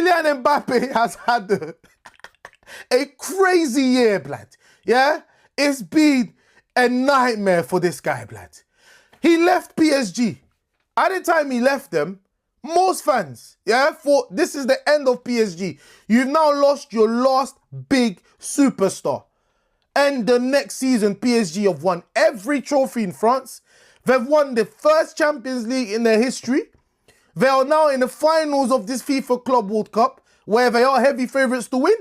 Kylian Mbappé has had a crazy year, blood. Yeah? It's been a nightmare for this guy, blood. He left PSG. At the time he left them, most fans, thought this is the end of PSG. You've now lost your last big superstar. And the next season, PSG have won every trophy in France. They've won the first Champions League in their history. They are now in the finals of this FIFA Club World Cup, where they are heavy favourites to win.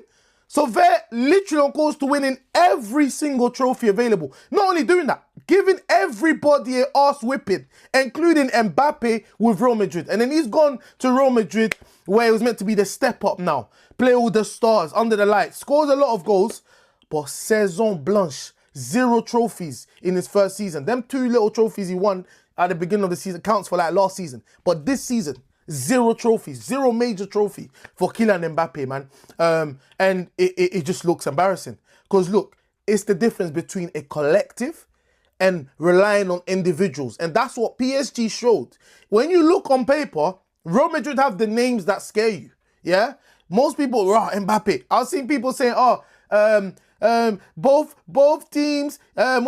So they're literally on course to winning every single trophy available. Not only doing that, giving everybody an arse whipping, including Mbappé with Real Madrid. And then he's gone to Real Madrid, where it was meant to be the step up now. Play all the stars, under the lights. Scores a lot of goals, but saison blanche. 0 trophies in his first season. Them 2 little trophies he won at the beginning of the season counts for like last season. But this season, 0 trophies, 0 major trophy for Kylian Mbappé, man. And it just looks embarrassing. Because look, it's the difference between a collective and relying on individuals. And that's what PSG showed. When you look on paper, Real Madrid have the names that scare you. Yeah? Most people, Mbappé. I've seen people saying, both teams, are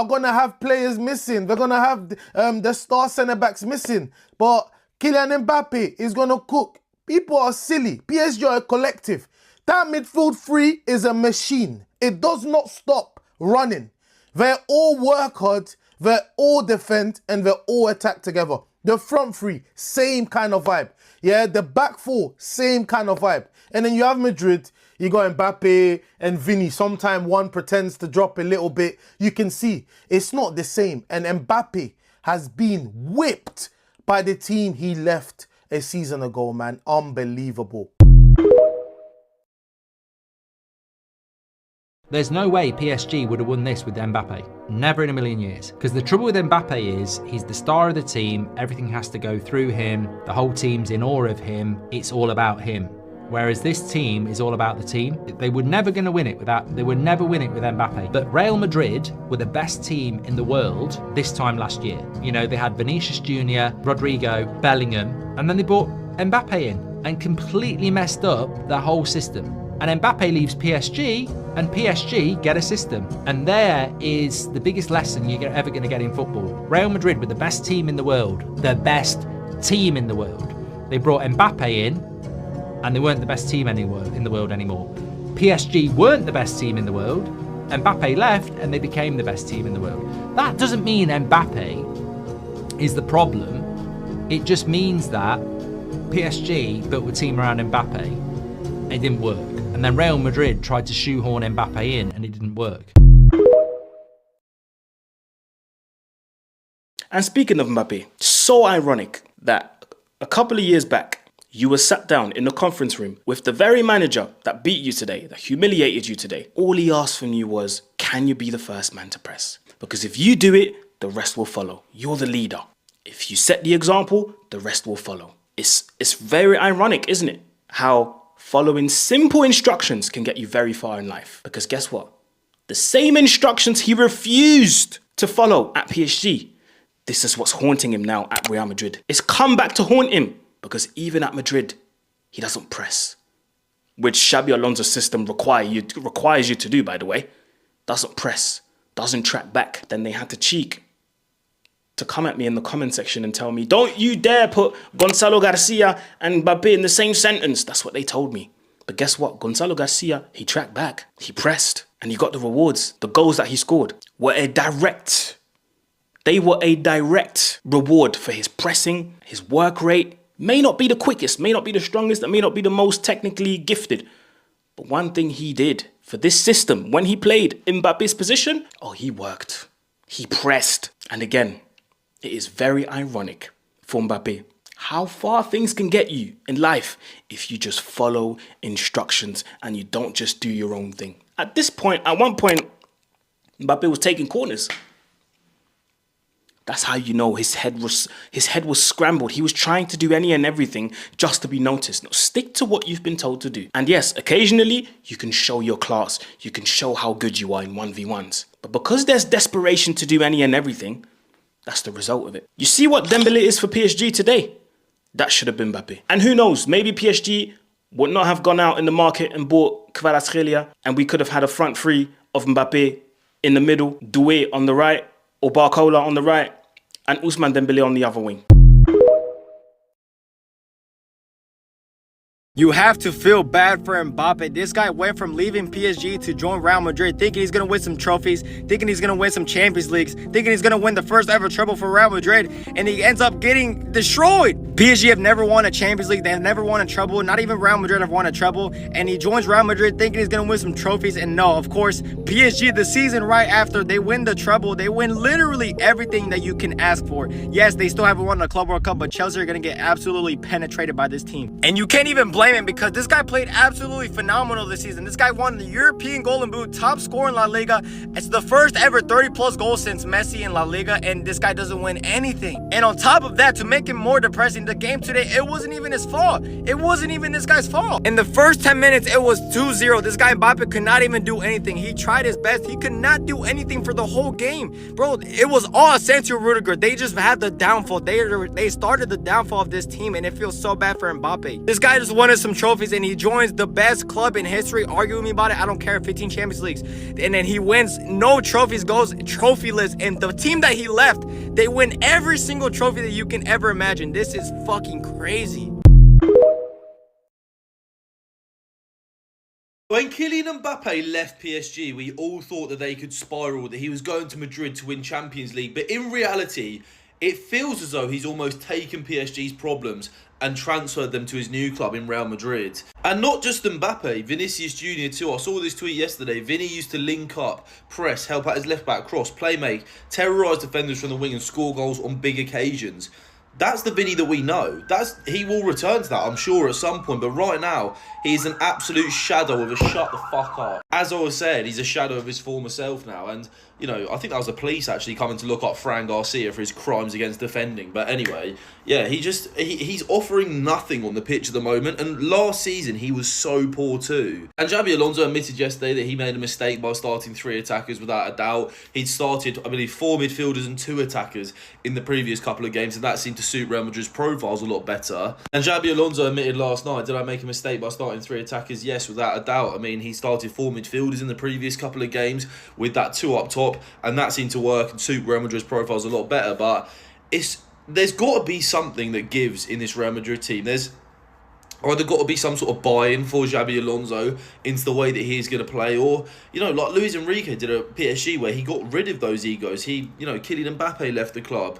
gonna have players missing. They're gonna have the star centre backs missing. But Kylian Mbappé is gonna cook. People are silly. PSG are a collective. That midfield three is a machine. It does not stop running. They all work hard. They all defend and they all attack together. The front three, same kind of vibe. Yeah, the back four, same kind of vibe. And then you have Madrid. You got Mbappé and Vini. Sometimes one pretends to drop a little bit. You can see it's not the same. And Mbappé has been whipped by the team he left a season ago, man. Unbelievable. There's no way PSG would have won this with Mbappé. Never in a million years. Because the trouble with Mbappé is he's the star of the team. Everything has to go through him. The whole team's in awe of him. It's all about him. Whereas this team is all about the team. They were never going to win it they would never win it with Mbappé. But Real Madrid were the best team in the world this time last year. You know, they had Vinicius Jr., Rodrigo, Bellingham, and then they brought Mbappé in and completely messed up their whole system. And Mbappé leaves PSG, and PSG get a system. And there is the biggest lesson you're ever going to get in football. Real Madrid were the best team in the world. The best team in the world. They brought Mbappé in, and they weren't the best team in the world anymore. PSG weren't the best team in the world. Mbappé left and they became the best team in the world. That doesn't mean Mbappé is the problem. It just means that PSG built a team around Mbappé. It didn't work. And then Real Madrid tried to shoehorn Mbappé in and it didn't work. And speaking of Mbappé, so ironic that a couple of years back, you were sat down in the conference room with the very manager that beat you today, that humiliated you today. All he asked from you was, can you be the first man to press? Because if you do it, the rest will follow. You're the leader. If you set the example, the rest will follow. It's very ironic, isn't it? How following simple instructions can get you very far in life. Because guess what? The same instructions he refused to follow at PSG, this is what's haunting him now at Real Madrid. It's come back to haunt him. Because even at Madrid, he doesn't press. Which Xabi Alonso's system requires you to do, by the way. Doesn't press, doesn't track back. Then they had the cheek to come at me in the comment section and tell me, don't you dare put Gonzalo Garcia and Mbappé in the same sentence. That's what they told me. But guess what? Gonzalo Garcia, he tracked back. He pressed. And he got the rewards. The goals that he scored were a direct reward for his pressing, his work rate. May not be the quickest, may not be the strongest, and may not be the most technically gifted. But one thing he did for this system, when he played in Mbappe's position, he worked. He pressed. And again, it is very ironic for Mbappé how far things can get you in life if you just follow instructions and you don't just do your own thing. At one point, Mbappé was taking corners. That's how you know his head was scrambled. He was trying to do any and everything just to be noticed. No, stick to what you've been told to do. And yes, occasionally you can show your class. You can show how good you are in 1v1s. But because there's desperation to do any and everything, that's the result of it. You see what Dembélé is for PSG today? that should have been Mbappé. And who knows, maybe PSG would not have gone out in the market and bought Kvaratskhelia, and we could have had a front three of Mbappé in the middle, Doué on the right, or Barcola on the right, and Ousmane Dembélé on the other wing. You have to feel bad for Mbappé. This guy went from leaving PSG to join Real Madrid thinking he's going to win some trophies, thinking he's going to win some Champions Leagues, thinking he's going to win the first ever treble for Real Madrid, and he ends up getting destroyed. PSG have never won a Champions League. They have never won a treble. Not even Real Madrid have won a treble. And he joins Real Madrid thinking he's going to win some trophies. And no, of course, PSG, the season right after, they win the treble. They win literally everything that you can ask for. Yes, they still haven't won the Club World Cup, but Chelsea are going to get absolutely penetrated by this team. And you can't even blame him because this guy played absolutely phenomenal this season. This guy won the European Golden Boot, top scorer in La Liga. It's the first ever 30-plus goals since Messi in La Liga, and this guy doesn't win anything. And on top of that, to make it more depressing, the game today, it wasn't even his fault. It wasn't even this guy's fault. In the first 10 minutes, it was 2-0. This guy Mbappé could not even do anything. He tried his best. He could not do anything for the whole game. Bro, it was all Asensio Rudiger. They just had the downfall. They started the downfall of this team, and it feels so bad for Mbappé. This guy just wanted some trophies, and he joins the best club in history. Argue with me about it. I don't care. 15 Champions Leagues. And then he wins no trophies, goes trophyless. And the team that he left, they win every single trophy that you can ever imagine. This is fucking crazy. When Kylian Mbappé left PSG, we all thought that they could spiral, that he was going to Madrid to win Champions League. But in reality, it feels as though he's almost taken PSG's problems and transferred them to his new club in Real Madrid. And not just Mbappé, Vinicius Jr. too. I saw this tweet yesterday. Vinny used to link up, press, help out his left-back, cross, play make, terrorise defenders from the wing and score goals on big occasions. That's the Vinny that we know. He will return to that, I'm sure, at some point. But right now, he's an absolute shadow of a shut the fuck up. As I was saying, he's a shadow of his former self now. And, you know, I think that was the police actually coming to look up Fran Garcia for his crimes against defending. But anyway, yeah, he's offering nothing on the pitch at the moment. And last season, he was so poor too. And Xabi Alonso admitted yesterday that he made a mistake by starting 3 attackers without a doubt. He'd started, I believe, 4 midfielders and 2 attackers in the previous couple of games. And that seemed to suit Real Madrid's profiles a lot better. And Xabi Alonso admitted last night, did I make a mistake by starting 3 attackers? Yes, without a doubt. I mean, he started 4 midfielders in the previous couple of games with that 2 up top, and that seemed to work and suit Real Madrid's profiles a lot better. But there's got to be something that gives in this Real Madrid team. There's either got to be some sort of buy-in for Xabi Alonso into the way that he's going to play, or, you know, like Luis Enrique did at PSG where he got rid of those egos. Kylian Mbappé left the club,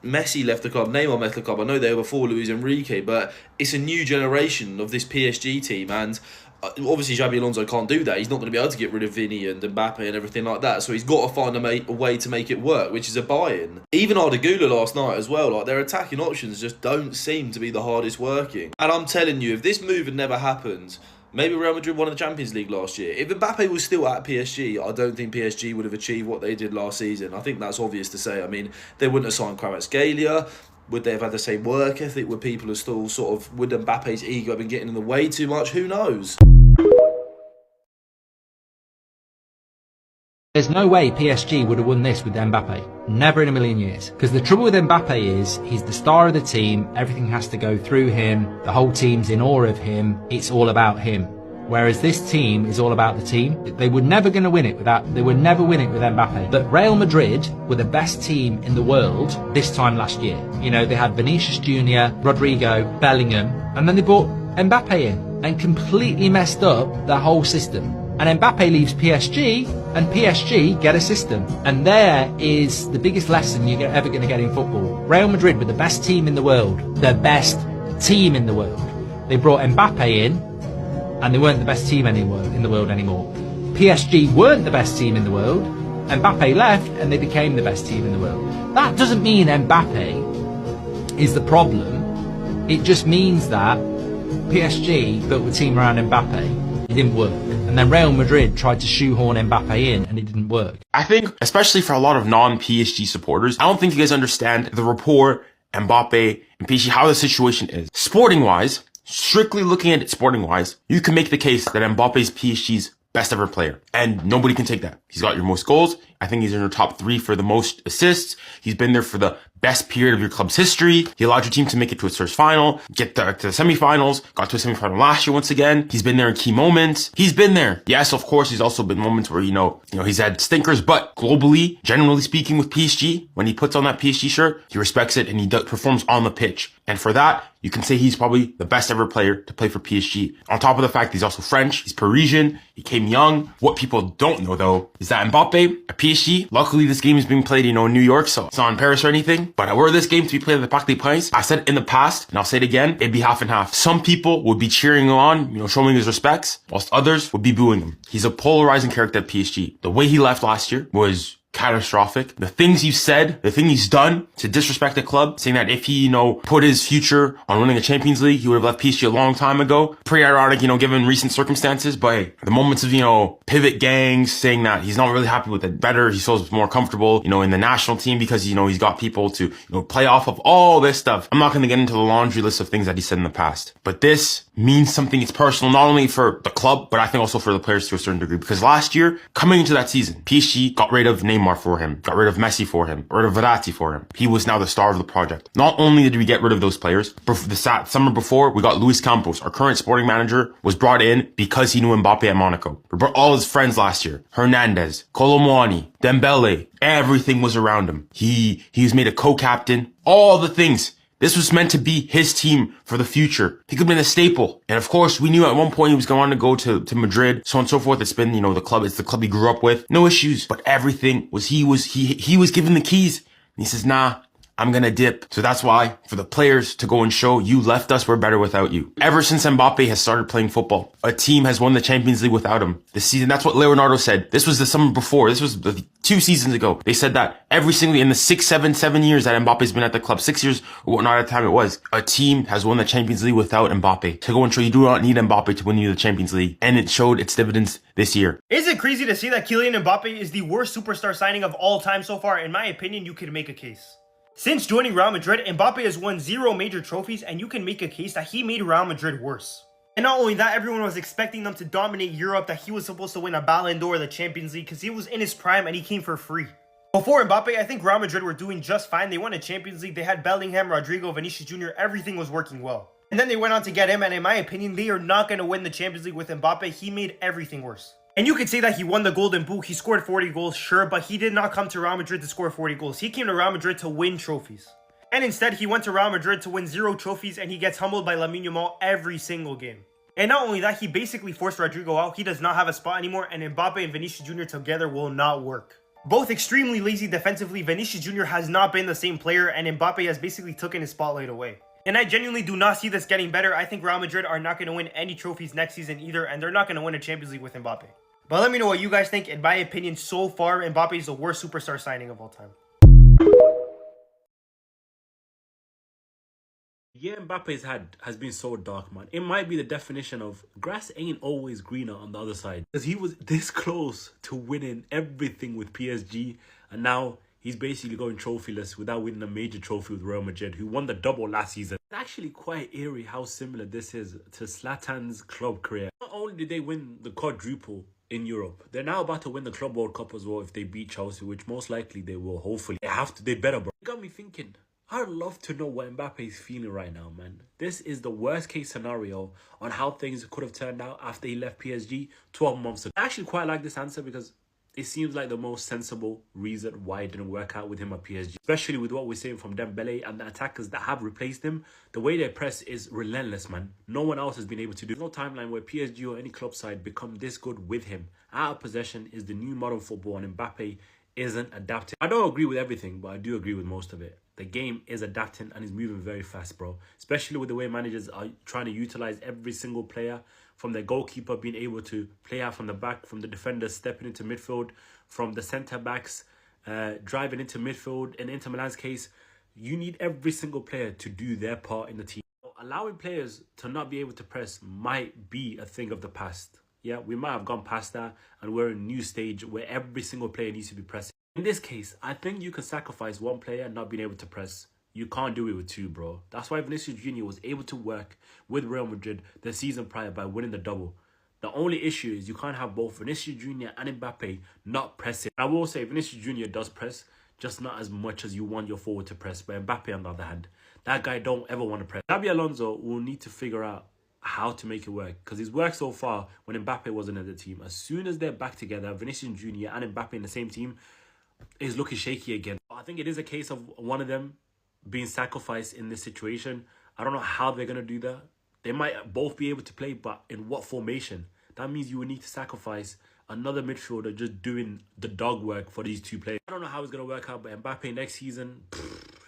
Messi left the club, Neymar left the club. I know they were before Luis Enrique, but it's a new generation of this PSG team, and obviously Xabi Alonso can't do that. He's not going to be able to get rid of Vinny and Mbappe and everything like that, so he's got to find a way to make it work, which is a buy-in. Even Arda Güler last night as well, like, their attacking options just don't seem to be the hardest working. And I'm telling you, if this move had never happened, maybe Real Madrid won the Champions League last year. If Mbappé was still at PSG, I don't think PSG would have achieved what they did last season. I think that's obvious to say. I mean, they wouldn't have signed Kvaratskhelia. Would they have had the same work ethic? Would people have still would Mbappe's ego have been getting in the way too much? Who knows? There's no way PSG would have won this with Mbappé. Never in a million years. Because the trouble with Mbappé is, he's the star of the team, everything has to go through him, the whole team's in awe of him, it's all about him. Whereas this team is all about the team. They were never going to win it with Mbappé. But Real Madrid were the best team in the world this time last year. You know, they had Vinicius Jr., Rodrigo, Bellingham, and then they brought Mbappé in and completely messed up their whole system. And Mbappé leaves PSG, and PSG get a system. And there is the biggest lesson you're ever going to get in football. Real Madrid were the best team in the world. The best team in the world. They brought Mbappé in, and they weren't the best team in the world anymore. PSG weren't the best team in the world. Mbappé left, and they became the best team in the world. That doesn't mean Mbappé is the problem. It just means that PSG built the team around Mbappé. It didn't work. And then Real Madrid tried to shoehorn Mbappé in, and it didn't work. I think, especially for a lot of non-PSG supporters, I don't think you guys understand the rapport, Mbappé, and PSG, how the situation is. Sporting-wise, strictly looking at it sporting-wise, you can make the case that Mbappe's PSG's best ever player. And nobody can take that. He's got your most goals. I think he's in your top 3 for the most assists. He's been there for the best period of your club's history. He allowed your team to make it to its first final, get to the semifinals, got to a semifinal last year once again. He's been there in key moments. He's been there. Yes, of course, he's also been moments where, he's had stinkers, but globally, generally speaking with PSG, when he puts on that PSG shirt, he respects it and he performs on the pitch. And for that, you can say he's probably the best ever player to play for PSG. On top of the fact he's also French, he's Parisian, he came young. What people don't know though, is that Mbappé at PSG, luckily this game is being played, in New York, so it's not in Paris or anything. But were this game to be played at the Parc des Princes, I said it in the past, and I'll say it again, it'd be half and half. Some people would be cheering him on, showing his respects, whilst others would be booing him. He's a polarizing character at PSG. The way he left last year was catastrophic. The things he's said, the thing he's done to disrespect the club, saying that if he, put his future on winning a Champions League, he would have left PSG a long time ago. Pretty ironic, given recent circumstances, but hey, the moments of, pivot gangs saying that he's not really happy with it better, he feels more comfortable, in the national team because, he's got people to, play off of, all this stuff. I'm not going to get into the laundry list of things that he said in the past, but this means something. It's personal, not only for the club, but I think also for the players to a certain degree, because last year, coming into that season, PSG got rid of Neymar for him, got rid of Messi for him, got rid of Verratti for him. He was now the star of the project. Not only did we get rid of those players, but the summer before, we got Luis Campos, our current sporting manager, was brought in because he knew Mbappé at Monaco. We brought all his friends last year. Hernandez, Colomwani, Dembele, everything was around him. He was made a co-captain, all the things. This was meant to be his team for the future. He could have been a staple. And of course, we knew at one point he was going to go to Madrid, so on and so forth. It's been, the club, it's the club he grew up with. No issues. But everything was, he was given the keys. And he says, nah, I'm gonna dip. So that's why, for the players to go and show, you left us, we're better without you. Ever since Mbappé has started playing football, a team has won the Champions League without him. This season, that's what Leonardo said. This was the summer before. This was 2 seasons ago. They said that every single, in the 7 years that Mbappe's been at the club, 6 years or whatnot at the time it was, a team has won the Champions League without Mbappé. To go and show you do not need Mbappé to win you the Champions League. And it showed its dividends this year. Is it crazy to see that Kylian Mbappé is the worst superstar signing of all time so far? In my opinion, you could make a case. Since joining Real Madrid, Mbappé has won 0 major trophies, and you can make a case that he made Real Madrid worse. And not only that, everyone was expecting them to dominate Europe, that he was supposed to win a Ballon d'Or, the Champions League, because he was in his prime and he came for free. Before Mbappé, I think Real Madrid were doing just fine. They won a Champions League, they had Bellingham, Rodrigo, Vinicius Jr., everything was working well. And then they went on to get him, and in my opinion, they are not going to win the Champions League with Mbappé. He made everything worse. And you could say that he won the Golden Boot, he scored 40 goals, sure, but he did not come to Real Madrid to score 40 goals. He came to Real Madrid to win trophies. And instead, he went to Real Madrid to win 0 trophies, and he gets humbled by Lamine Yamal every single game. And not only that, he basically forced Rodrigo out. He does not have a spot anymore, and Mbappé and Vinicius Jr. together will not work. Both extremely lazy defensively, Vinicius Jr. has not been the same player, and Mbappé has basically taken his spotlight away. And I genuinely do not see this getting better. I think Real Madrid are not going to win any trophies next season either, and they're not going to win a Champions League with Mbappé. But let me know what you guys think. In my opinion, so far, Mbappé is the worst superstar signing of all time. Yeah, Mbappe's has been so dark, man. It might be the definition of grass ain't always greener on the other side. Because he was this close to winning everything with PSG, and now he's basically going trophyless without winning a major trophy with Real Madrid, who won the double last season. It's actually quite eerie how similar this is to Zlatan's club career. Not only did they win the quadruple in Europe, they're now about to win the Club World Cup as well if they beat Chelsea, which most likely they will. Hopefully, they better, bro. It got me thinking. I'd love to know what Mbappé is feeling right now, man. This is the worst case scenario on how things could have turned out after he left PSG 12 months ago. I actually quite like this answer because it seems like the most sensible reason why it didn't work out with him at PSG. Especially with what we're seeing from Dembele and the attackers that have replaced him. The way they press is relentless, man. No one else has been able to do. There's no timeline where PSG or any club side become this good with him. Out of possession is the new modern football, and Mbappé isn't adapting. I don't agree with everything, but I do agree with most of it. The game is adapting and is moving very fast, bro. Especially with the way managers are trying to utilize every single player, from their goalkeeper being able to play out from the back, from the defenders stepping into midfield, from the centre-backs driving into midfield. In Inter Milan's case, you need every single player to do their part in the team. Allowing players to not be able to press might be a thing of the past. Yeah, we might have gone past that, and we're in a new stage where every single player needs to be pressing. In this case, I think you can sacrifice one player not being able to press. You can't do it with 2, bro. That's why Vinicius Jr. was able to work with Real Madrid the season prior by winning the double. The only issue is you can't have both Vinicius Jr. and Mbappé not pressing. I will say Vinicius Jr. does press, just not as much as you want your forward to press. But Mbappe, on the other hand, that guy don't ever want to press. Xabi Alonso will need to figure out how to make it work, because he's worked so far when Mbappe wasn't in the team. As soon as they're back together, Vinicius Jr. and Mbappe in the same team, is looking shaky again. I think it is a case of one of them being sacrificed in this situation. I don't know how they're going to do that. They might both be able to play, but in what formation? That means you would need to sacrifice another midfielder just doing the dog work for these two players. I don't know how it's going to work out, but Mbappe next season,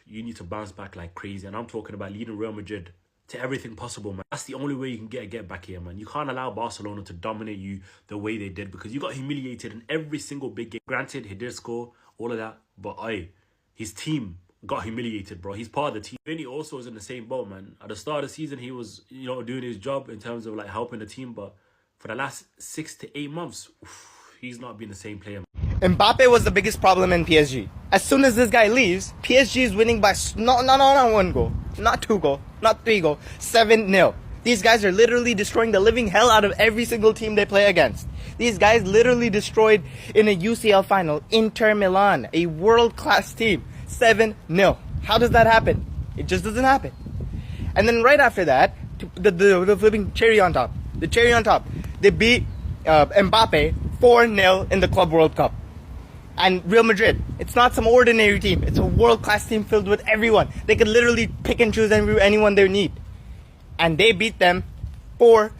you need to bounce back like crazy. And I'm talking about leading Real Madrid to everything possible, man. That's the only way you can get back here, man. You can't allow Barcelona to dominate you the way they did, because you got humiliated in every single big game. Granted, he did score, all of that, but his team got humiliated, bro. He's part of the team. Vinny also is in the same boat, man. At the start of the season, he was, doing his job in terms of like helping the team, but for the last 6 to 8 months, he's not been the same player. Mbappe was the biggest problem in PSG. As soon as this guy leaves, PSG is winning by not 1 goal, not 2 goal, not 3 goal, 7-0. These guys are literally destroying the living hell out of every single team they play against. These guys literally destroyed in a UCL final Inter Milan, a world-class team, 7-0. How does that happen? It just doesn't happen. And then right after that, the flipping cherry on top. The cherry on top. They beat Mbappe 4-0 in the Club World Cup. And Real Madrid, it's not some ordinary team. It's a world-class team filled with everyone. They could literally pick and choose anyone they need. And they beat them 4-0.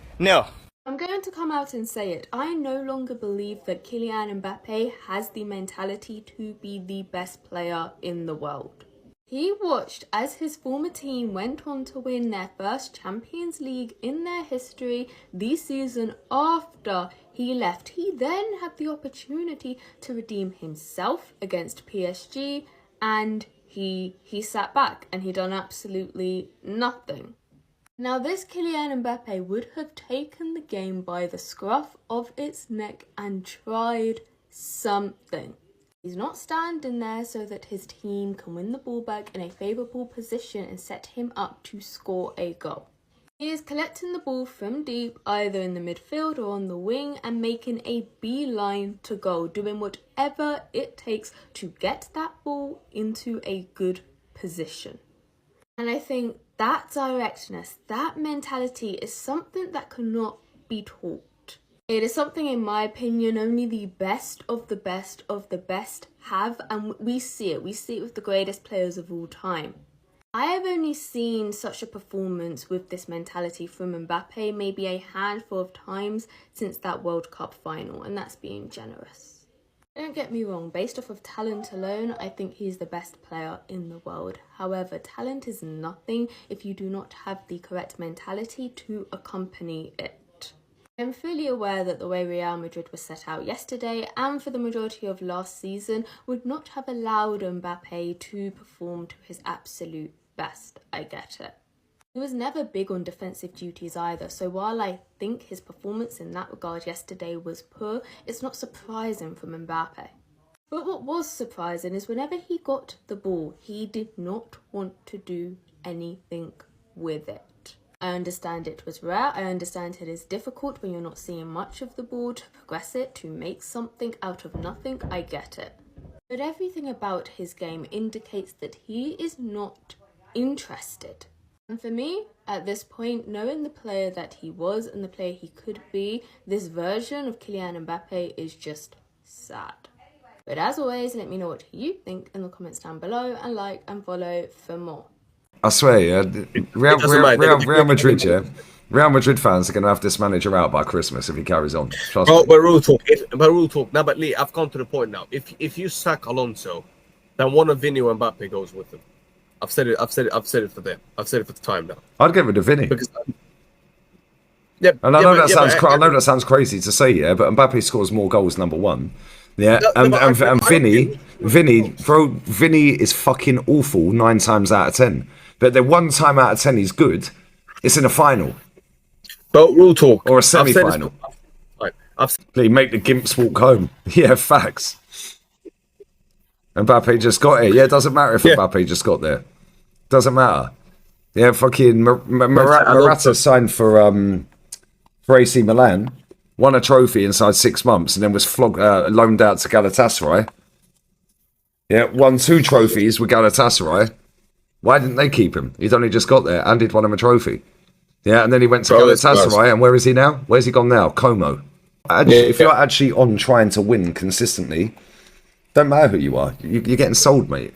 I'm going to come out and say it. I no longer believe that Kylian Mbappé has the mentality to be the best player in the world. He watched as his former team went on to win their first Champions League in their history the season after he left. He then had the opportunity to redeem himself against PSG, and he sat back and he done absolutely nothing. Now this Kylian Mbappé would have taken the game by the scruff of its neck and tried something. He's not standing there so that his team can win the ball back in a favourable position and set him up to score a goal. He is collecting the ball from deep, either in the midfield or on the wing, and making a beeline to goal, doing whatever it takes to get that ball into a good position. And I think that directness, that mentality is something that cannot be taught. It is something, in my opinion, only the best of the best of the best have, and we see it. We see it with the greatest players of all time. I have only seen such a performance with this mentality from Mbappé maybe a handful of times since that World Cup final, and that's being generous. Don't get me wrong, based off of talent alone, I think he's the best player in the world. However, talent is nothing if you do not have the correct mentality to accompany it. I'm fully aware that the way Real Madrid was set out yesterday and for the majority of last season would not have allowed Mbappé to perform to his absolute best. I get it. He was never big on defensive duties either, so while I think his performance in that regard yesterday was poor, it's not surprising from Mbappé. But what was surprising is whenever he got the ball, he did not want to do anything with it. I understand it was rare, I understand it is difficult when you're not seeing much of the ball to progress it, to make something out of nothing, I get it. But everything about his game indicates that he is not interested. And for me, at this point, knowing the player that he was and the player he could be, this version of Kylian Mbappé is just sad. But as always, let me know what you think in the comments down below, and like and follow for more. I swear, yeah, Real Madrid, yeah. Real Madrid fans are going to have this manager out by Christmas if he carries on. Trust me. But rule talk. No, but Lee, I've come to the point now. If you sack Alonso, then one of Vinny or Mbappe goes with him. I've said it for them. I've said it for the time now. I'd get rid of Vinny. Because, I know that sounds crazy to say, yeah, but Mbappe scores more goals, number one. Yeah, and Vinny is fucking awful 9 times out of 10. But the 1 time out of 10 he's good, it's in a final. But rule talk. Or a semi-final. Please make the Gimps walk home. Yeah, facts. Mbappe just got it. Yeah, it doesn't matter if Mbappe just got there. Doesn't matter. Yeah, fucking Morata signed for AC Milan, won a trophy inside 6 months, and then was loaned out to Galatasaray. Yeah, won 2 trophies with Galatasaray. Why didn't they keep him? He'd only just got there and he'd won him a trophy. Yeah, and then he went to Galatasaray, and where is he now? Where's he gone now? Como. If you're actually on trying to win consistently, don't matter who you are. You're getting sold, mate.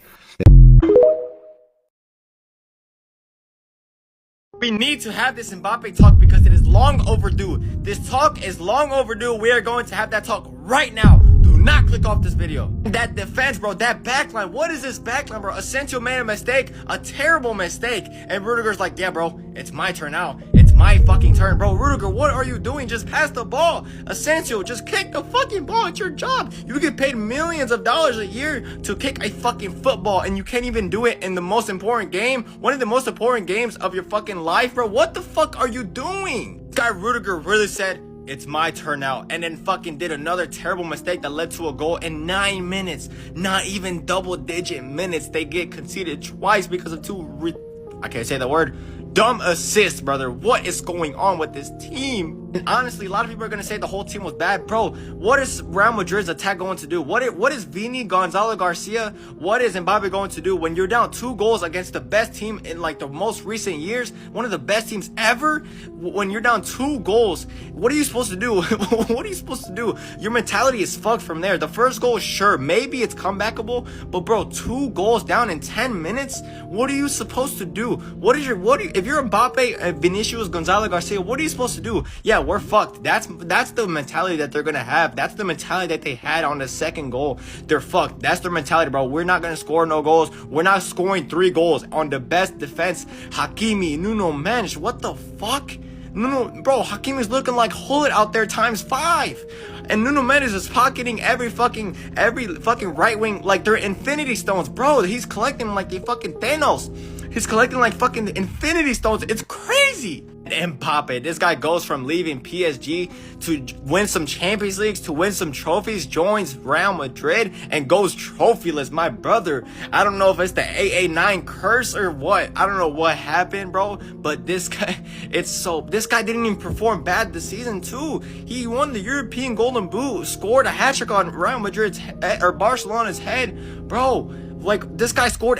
We need to have this Mbappé talk because it is long overdue. This talk is long overdue. We are going to have that talk right now. Do not click off this video. That defense, bro, that backline. What is this backline, bro? Asensio made a mistake, a terrible mistake. And Rudiger's like, yeah, bro, it's my turn now. It's my fucking turn, bro. Rudiger, what are you doing? Just pass the ball. Asensio, just kick the fucking ball. It's your job. You get paid millions of dollars a year to kick a fucking football, and you can't even do it in the most important game. One of the most important games of your fucking life, bro. What the fuck are you doing? This guy Rudiger really said, it's my turn now, and then fucking did another terrible mistake that led to a goal in 9 minutes. Not even double-digit minutes. They get conceded twice because of I can't say the word. Dumb assists, brother. What is going on with this team? And honestly, a lot of people are going to say the whole team was bad. Bro, what is Real Madrid's attack going to do? What is Vini, Gonzalo Garcia, what is Mbappé going to do when you're down 2 goals against the best team in like the most recent years? One of the best teams ever? When you're down 2 goals, what are you supposed to do? What are you supposed to do? Your mentality is fucked from there. The first goal, sure, maybe it's comebackable, but bro, 2 goals down in 10 minutes? What are you supposed to do? If you're Mbappé, Vinicius, Gonzalo Garcia, what are you supposed to do? Yeah, we're fucked. That's the mentality that they're gonna have. That's the mentality that they had on the second goal. They're fucked. That's their mentality, bro. We're not gonna score no goals. We're not scoring 3 goals on the best defense. Hakimi, Nuno Mendes, what the fuck? Bro, Hakimi's looking like Hullet out there ×5. And Nuno Mendes is pocketing every fucking right wing like they're infinity stones. Bro, he's collecting them like they fucking Thanos. He's collecting like fucking infinity stones. It's crazy. And Mbappé, this guy goes from leaving PSG to win some Champions Leagues, to win some trophies, joins Real Madrid, and goes trophyless. My brother, I don't know if it's the AA9 curse or what. I don't know what happened, bro. But this guy, this guy didn't even perform bad this season too. He won the European Golden Boot, scored a hat-trick on Real Madrid's or Barcelona's head, bro. Like, this guy scored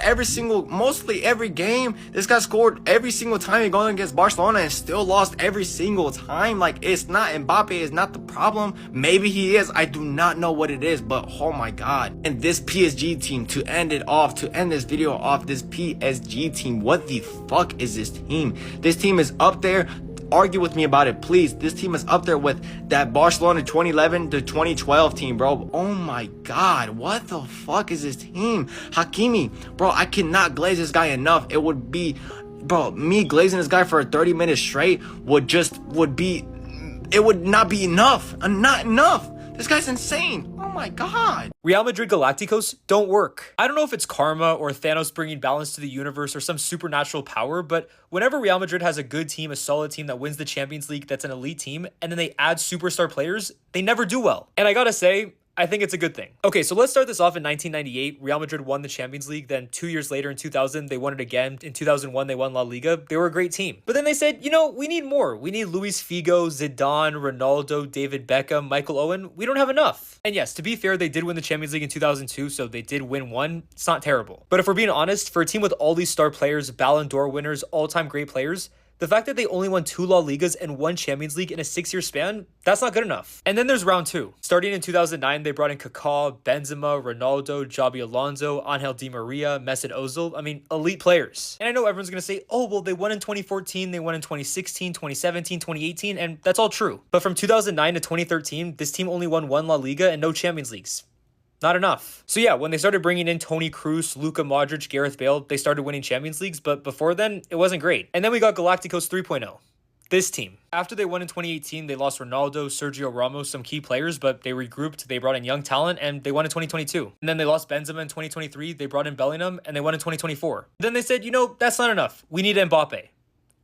mostly every game. This guy scored every single time he going against Barcelona and still lost every single time. Like, it's not, Mbappé is not the problem. Maybe he is. I do not know what it is, but oh my God. And this PSG team, to end this video off, this PSG team, what the fuck is this team? This team is up there. Argue with me about it, please. This team is up there with that Barcelona 2011 to 2012 team, bro. Oh my God, what the fuck is this team? Hakimi, bro, I cannot glaze this guy enough. It would be, bro, me glazing this guy for 30 minutes straight would not be enough. Not enough. This guy's insane. Oh my God. Real Madrid Galacticos don't work. I don't know if it's karma or Thanos bringing balance to the universe or some supernatural power, but whenever Real Madrid has a good team, a solid team that wins the Champions League, that's an elite team, and then they add superstar players, they never do well. And I gotta say, I think it's a good thing. Okay, so let's start this off in 1998. Real Madrid won the Champions League. Then 2 years later in 2000, they won it again. In 2001, they won La Liga. They were a great team. But then they said, you know, we need more. We need Luis Figo, Zidane, Ronaldo, David Beckham, Michael Owen. We don't have enough. And yes, to be fair, they did win the Champions League in 2002, so they did win one. It's not terrible. But if we're being honest, for a team with all these star players, Ballon d'Or winners, all-time great players, the fact that they only won 2 La Ligas and 1 Champions League in a 6-year span, that's not good enough. And then there's round 2. Starting in 2009, they brought in Kaká, Benzema, Ronaldo, Xabi Alonso, Angel Di Maria, Mesut Ozil. I mean, elite players. And I know everyone's going to say, oh, well, they won in 2014, they won in 2016, 2017, 2018, and that's all true. But from 2009 to 2013, this team only won 1 La Liga and no Champions Leagues. Not enough. So yeah, when they started bringing in Toni Kroos, Luka Modric, Gareth Bale, they started winning Champions Leagues, but before then, it wasn't great. And then we got Galacticos 3.0. This team. After they won in 2018, they lost Ronaldo, Sergio Ramos, some key players, but they regrouped, they brought in young talent, and they won in 2022. And then they lost Benzema in 2023, they brought in Bellingham, and they won in 2024. Then they said, you know, that's not enough. We need Mbappé.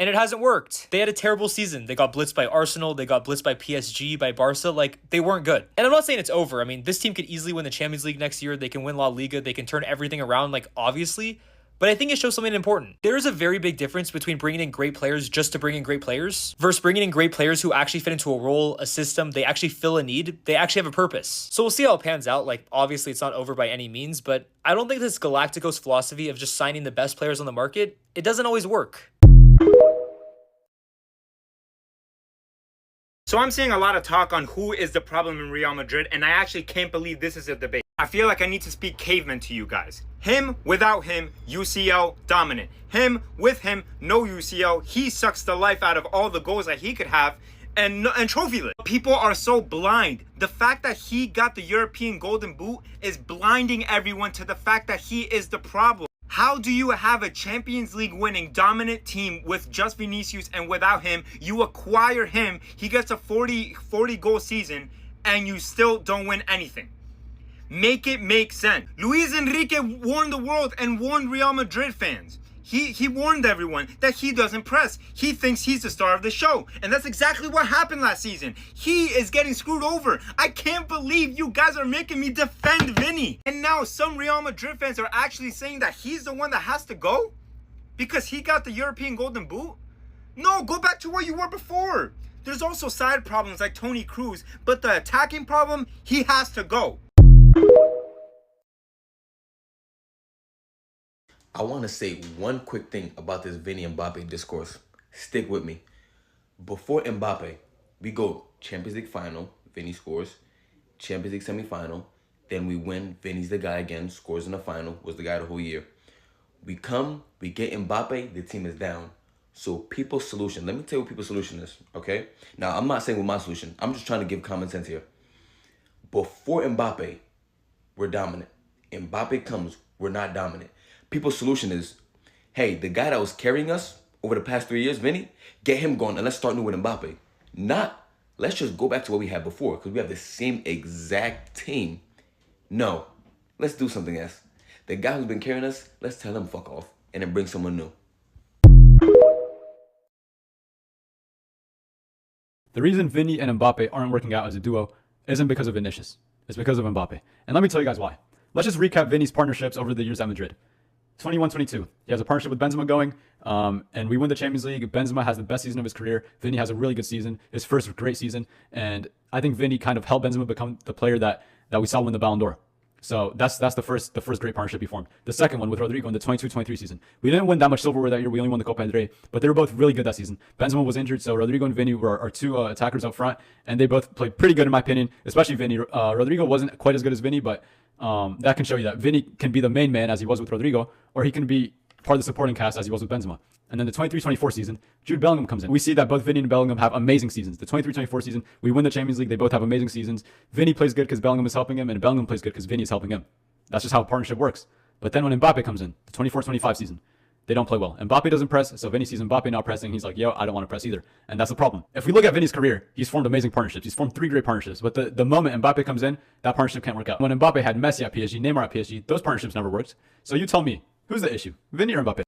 And it hasn't worked. They had a terrible season. They got blitzed by Arsenal. They got blitzed by PSG, by Barca. Like, they weren't good. And I'm not saying it's over. I mean, this team could easily win the Champions League next year. They can win La Liga. They can turn everything around, like, obviously. But I think it shows something important. There is a very big difference between bringing in great players just to bring in great players versus bringing in great players who actually fit into a role, a system, they actually fill a need, they actually have a purpose. So we'll see how it pans out. Like, obviously it's not over by any means, but I don't think this Galacticos philosophy of just signing the best players on the market, it doesn't always work. So I'm seeing a lot of talk on who is the problem in Real Madrid, and I actually can't believe this is a debate. I feel like I need to speak caveman to you guys. Him, without him, UCL, dominant. Him, with him, no UCL. He sucks the life out of all the goals that he could have, and trophyless. People are so blind. The fact that he got the European Golden Boot is blinding everyone to the fact that he is the problem. How do you have a Champions League winning dominant team with just Vinicius, and without him, you acquire him, he gets a 40 goal season, and you still don't win anything? Make it make sense. Luis Enrique warned the world and warned Real Madrid fans. He warned everyone that he doesn't press. He thinks he's the star of the show. And that's exactly what happened last season. He is getting screwed over. I can't believe you guys are making me defend Vinny. And now some Real Madrid fans are actually saying that he's the one that has to go because he got the European Golden Boot. No, go back to where you were before. There's also side problems like Toni Kroos, but the attacking problem, he has to go. I want to say one quick thing about this Vinny and Mbappé discourse. Stick with me. Before Mbappé, we go Champions League final, Vinny scores. Champions League semi-final, then we win. Vinny's the guy again, scores in the final, was the guy the whole year. We get Mbappé, the team is down. So people's solution, let me tell you what people's solution is, okay? Now, I'm not saying with my solution. I'm just trying to give common sense here. Before Mbappé, we're dominant. Mbappé comes, we're not dominant. People's solution is, hey, the guy that was carrying us over the past 3 years, Vinny, get him going and let's start new with Mbappé. Not, let's just go back to what we had before because we have the same exact team. No, let's do something else. The guy who's been carrying us, let's tell him fuck off and then bring someone new. The reason Vinny and Mbappé aren't working out as a duo isn't because of Vinicius. It's because of Mbappé. And let me tell you guys why. Let's just recap Vinny's partnerships over the years at Madrid. 21-22. He has a partnership with Benzema going, and we win the Champions League. Benzema has the best season of his career. Vinny has a really good season, his first great season, and I think Vinny kind of helped Benzema become the player that we saw win the Ballon d'Or. So that's the first great partnership he formed. The second one with Rodrigo in the 22-23 season. We didn't win that much silverware that year. We only won the Copa del Rey, but they were both really good that season. Benzema was injured, so Rodrigo and Vinny were our two attackers up front, and they both played pretty good in my opinion, especially Vinny. Rodrigo wasn't quite as good as Vinny, but that can show you that Vinny can be the main man as he was with Rodrigo, or he can be part of the supporting cast as he was with Benzema. And then the 23-24 season, Jude Bellingham comes in. We see that both Vinny and Bellingham have amazing seasons. The 23-24 season, we win the Champions League. They both have amazing seasons. Vinny plays good because Bellingham is helping him, and Bellingham plays good because Vinny is helping him. That's just how a partnership works. But then when Mbappé comes in, the 24-25 season, they don't play well. Mbappé doesn't press, so Vinny sees Mbappé not pressing. He's like, yo, I don't want to press either. And that's the problem. If we look at Vinny's career, he's formed amazing partnerships. He's formed 3 great partnerships. But the moment Mbappé comes in, that partnership can't work out. When Mbappé had Messi at PSG, Neymar at PSG, those partnerships never worked. So you tell me, who's the issue? Vinny or Mbappé?